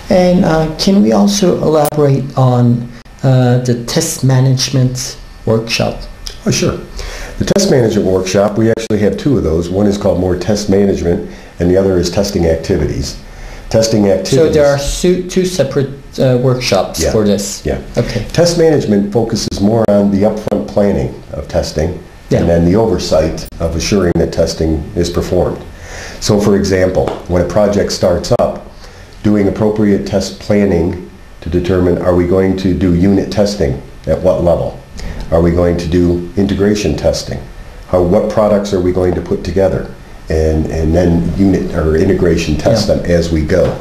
And can we also elaborate on the test management workshop? Oh, sure. The test management workshop, we actually have two of those. One is called more test management, and the other is testing activities. Testing activities. So there are two separate workshops for this? Yeah. Okay. Test management focuses more on the upfront planning of testing and then the oversight of assuring that testing is performed. So for example, when a project starts up, doing appropriate test planning to determine, are we going to do unit testing at what level? Are we going to do integration testing? What products are we going to put together? And then unit or integration test them as we go.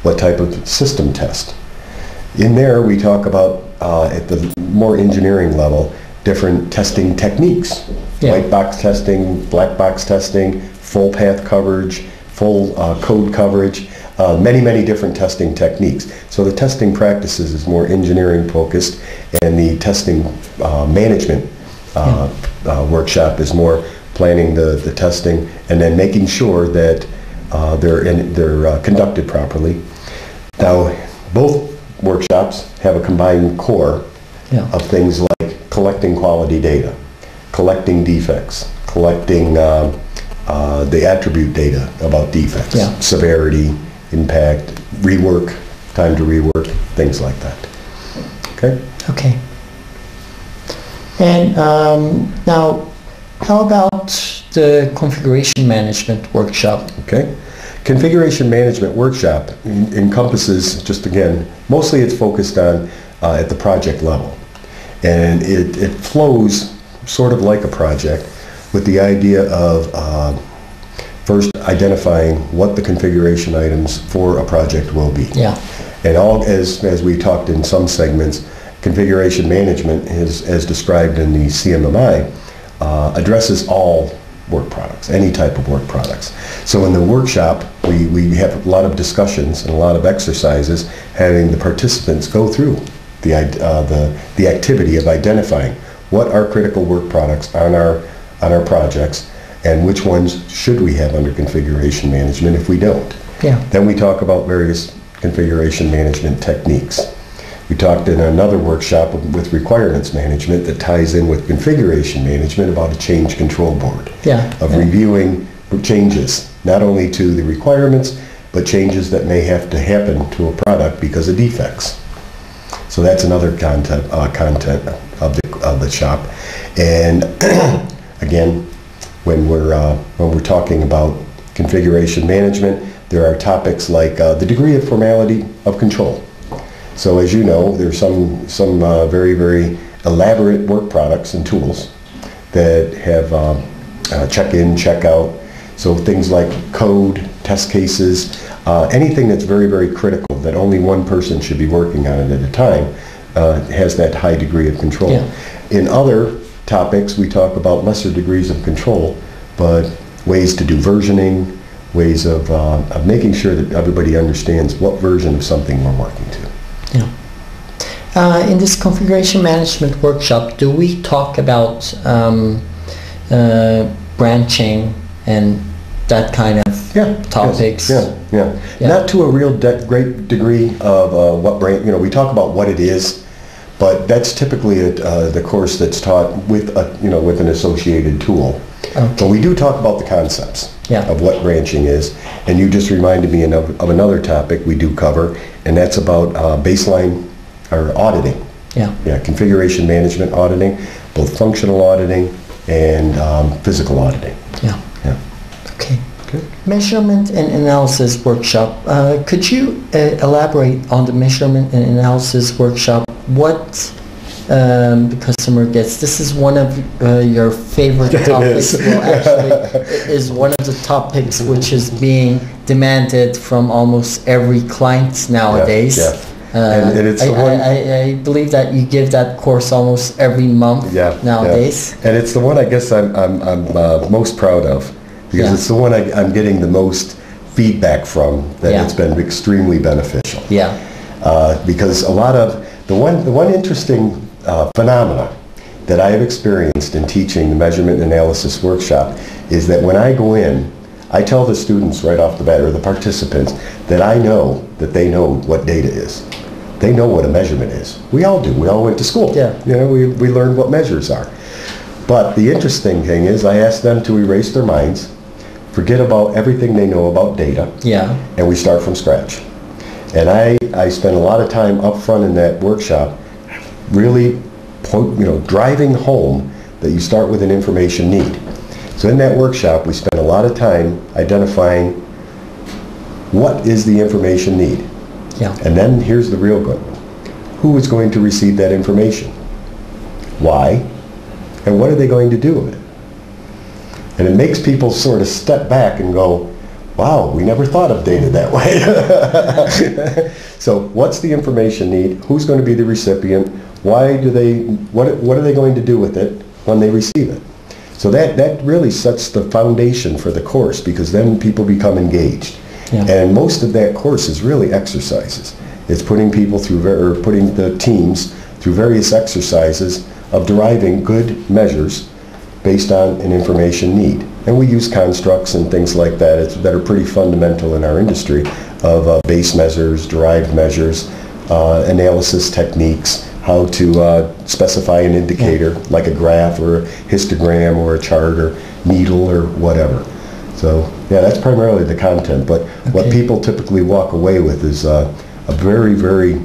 What type of system test? In there we talk about, at the more engineering level, different testing techniques. White box testing, black box testing, full path coverage, full code coverage, many different testing techniques. So the testing practices is more engineering focused, and the testing management workshop is more planning the testing and then making sure that they're conducted properly. Now, both workshops have a combined core of things like collecting quality data, collecting defects, collecting the attribute data about defects, severity, impact, rework, time to rework, things like that. Okay? Okay. And now, how about the configuration management workshop? Okay. Configuration management workshop encompasses, just again, mostly it's focused on at the project level. And it flows sort of like a project with the idea of first identifying what the configuration items for a project will be. And all, as we talked in some segments, configuration management is, as described in the CMMI, addresses all work products, any type of work products. So in the workshop, we have a lot of discussions and a lot of exercises having the participants go through the activity of identifying what are critical work products on our projects and which ones should we have under configuration management if we don't. Then we talk about various configuration management techniques. We talked in another workshop with requirements management that ties in with configuration management about a change control board of reviewing changes, not only to the requirements, but changes that may have to happen to a product because of defects. So that's another content of the shop. And again, when we're talking about configuration management, there are topics like the degree of formality of control. So as you know, there's some very elaborate work products and tools that have check-in, check-out. So things like code, test cases, anything that's very critical that only one person should be working on it at a time has that high degree of control. In other topics, we talk about lesser degrees of control, but ways to do versioning, ways of making sure that everybody understands what version of something we're working to. In this configuration management workshop, do we talk about branching and that kind of topics? Not to a real great degree of what we talk about what it is, but that's typically the course that's taught with with an associated tool. But we do talk about the concepts of what branching is, and you just reminded me of another topic we do cover, and that's about baseline or auditing. Configuration management auditing, both functional auditing and physical auditing. Okay. Measurement and analysis workshop. Could you elaborate on the measurement and analysis workshop? What the customer gets? This is one of your favorite topics. Well, actually, it is one of the topics which is being demanded from almost every client nowadays. And it's I believe that you give that course almost every month nowadays. And it's the one I guess I'm most proud of, because it's the one I'm getting the most feedback from, that it's been extremely beneficial. Because a lot of the one interesting phenomena that I have experienced in teaching the measurement and analysis workshop is that when I go in, I tell the students right off the bat, or the participants, that I know that they know what data is. They know what a measurement is. We all do. We all went to school. Yeah. We learned what measures are. But the interesting thing is I ask them to erase their minds, forget about everything they know about data, and we start from scratch. And I spend a lot of time up front in that workshop really driving home that you start with an information need. So in that workshop, we spend a lot of time identifying what is the information need. Yeah. And then here's the real good one. Who is going to receive that information? Why? And what are they going to do with it? And it makes people sort of step back and go, wow, we never thought of data that way. So what's the information need? Who's going to be the recipient? What are they going to do with it when they receive it? So that really sets the foundation for the course, because then people become engaged. Yeah. And most of that course is really exercises. It's putting people through, or putting the teams through various exercises of deriving good measures based on an information need. And we use constructs and things like that that are pretty fundamental in our industry of base measures, derived measures, analysis techniques, how to specify an indicator like a graph or a histogram or a chart or needle or whatever. So yeah, that's primarily the content, but what people typically walk away with is a very, very,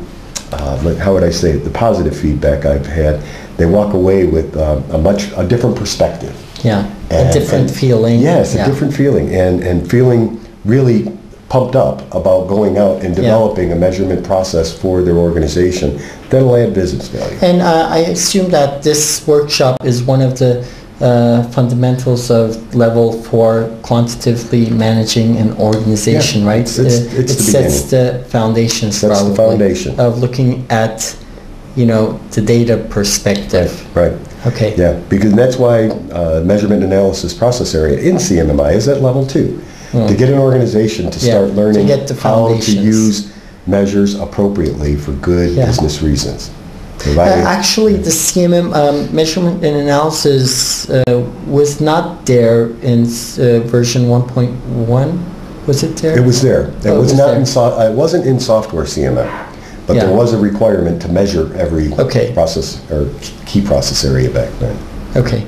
how would I say it, the positive feedback I've had. They walk away with a different perspective. Yeah, a different feeling. Yes, a different feeling, and feeling really pumped up about going out and developing a measurement process for their organization that'll add business value. And I assume that this workshop is one of the fundamentals of level 4 quantitatively managing an organization, right? It sets the foundations, sets the foundation of looking at, the data perspective. Right. Okay. Yeah, because that's why measurement analysis process area in CMMI is at level 2. To get an organization to start learning how to use measures appropriately for good business reasons. Actually, the CMM measurement and analysis was not there in version 1.1. Was it there? It was there. It was not there. It wasn't in software CMM, but there was a requirement to measure every process or key process area back then. Okay.